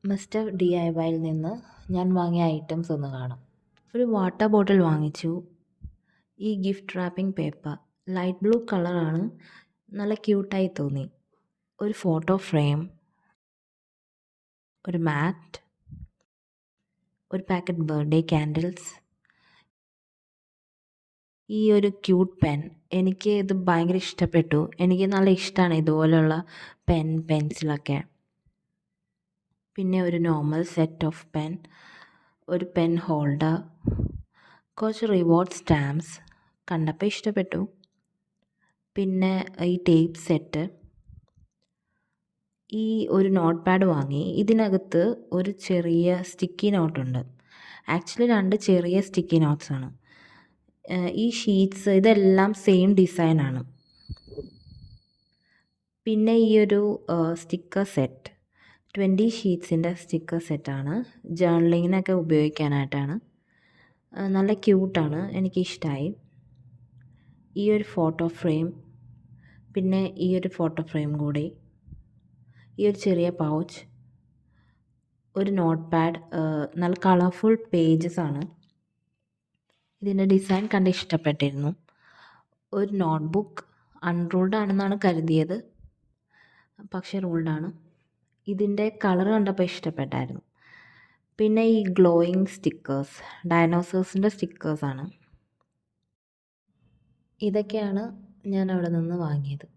Mister DIYയിൽ നിന്ന് ഞാൻ വാങ്ങിയ ഐറ്റംസ് ഒന്ന് കാണാം. ഒരു വാട്ടർ ബോട്ടിൽ വാങ്ങിച്ചു. ഈ gift wrapping paper light blue കളറാണ്, നല്ല ക്യൂട്ടായി തോന്നി. ഒരു ഫോട്ടോ ഫ്രെയിം, ഒരു മാറ്റ്, ഒരു പാക്കറ്റ് ബർത്ത്ഡേ ക്യാൻഡിൽസ്, ഈ ഒരു ക്യൂട്ട് പെൻ. എനിക്ക് ഇത് ഭയങ്കര ഇഷ്ടപ്പെട്ടു. എനിക്ക് നല്ല ഇഷ്ടമാണ് ഇതുപോലെയുള്ള പെൻസിലൊക്കെ. പിന്നെ ഒരു നോർമൽ സെറ്റ് ഓഫ് പെൻ, ഒരു പെൻ ഹോൾഡർ, കുറച്ച് റിവാർഡ് സ്റ്റാമ്പ്സ് കണ്ടപ്പോൾ ഇഷ്ടപ്പെട്ടു. പിന്നെ ഈ ടേപ്പ് സെറ്റ്, ഈ ഒരു നോട്ട് പാഡ് വാങ്ങി. ഇതിനകത്ത് ഒരു ചെറിയ സ്റ്റിക്കി നോട്ടുണ്ട്. ആക്ച്വലി 2 ചെറിയ സ്റ്റിക്കി നോട്ട്സാണ്. ഈ ഷീറ്റ്സ് ഇതെല്ലാം സെയിം ഡിസൈനാണ്. പിന്നെ ഈ ഒരു സ്റ്റിക്കർ സെറ്റ് 20 ഷീറ്റ്സിൻ്റെ സ്റ്റിക്കർ സെറ്റാണ്. ജേർണലിങ്ങിനൊക്കെ ഉപയോഗിക്കാനായിട്ടാണ്. നല്ല ക്യൂട്ടാണ്, എനിക്കിഷ്ടമായി. ഈ ഒരു ഫോട്ടോ ഫ്രെയിം, പിന്നെ ഈ ഒരു ഫോട്ടോ ഫ്രെയിം കൂടി, ഈ ഒരു ചെറിയ പൗച്ച്, ഒരു നോട്ട് പാഡ്, നല്ല കളർഫുൾ പേജസ് ആണ്. ഇതിൻ്റെ ഡിസൈൻ കണ്ട് ഇഷ്ടപ്പെട്ടിരുന്നു. ഒരു നോട്ട്ബുക്ക്, അൺറൂൾഡ് ആണെന്നാണ് കരുതിയത്, പക്ഷേ റൂൾഡാണ്. ഇതിൻ്റെ കളർ കണ്ടപ്പോൾ ഇഷ്ടപ്പെട്ടായിരുന്നു. പിന്നെ ഈ ഗ്ലോയിങ് സ്റ്റിക്കേഴ്സ്, ഡൈനോസേഴ്സിൻ്റെ സ്റ്റിക്കേഴ്സാണ്. ഇതൊക്കെയാണ് ഞാൻ അവിടെ നിന്ന് വാങ്ങിയത്.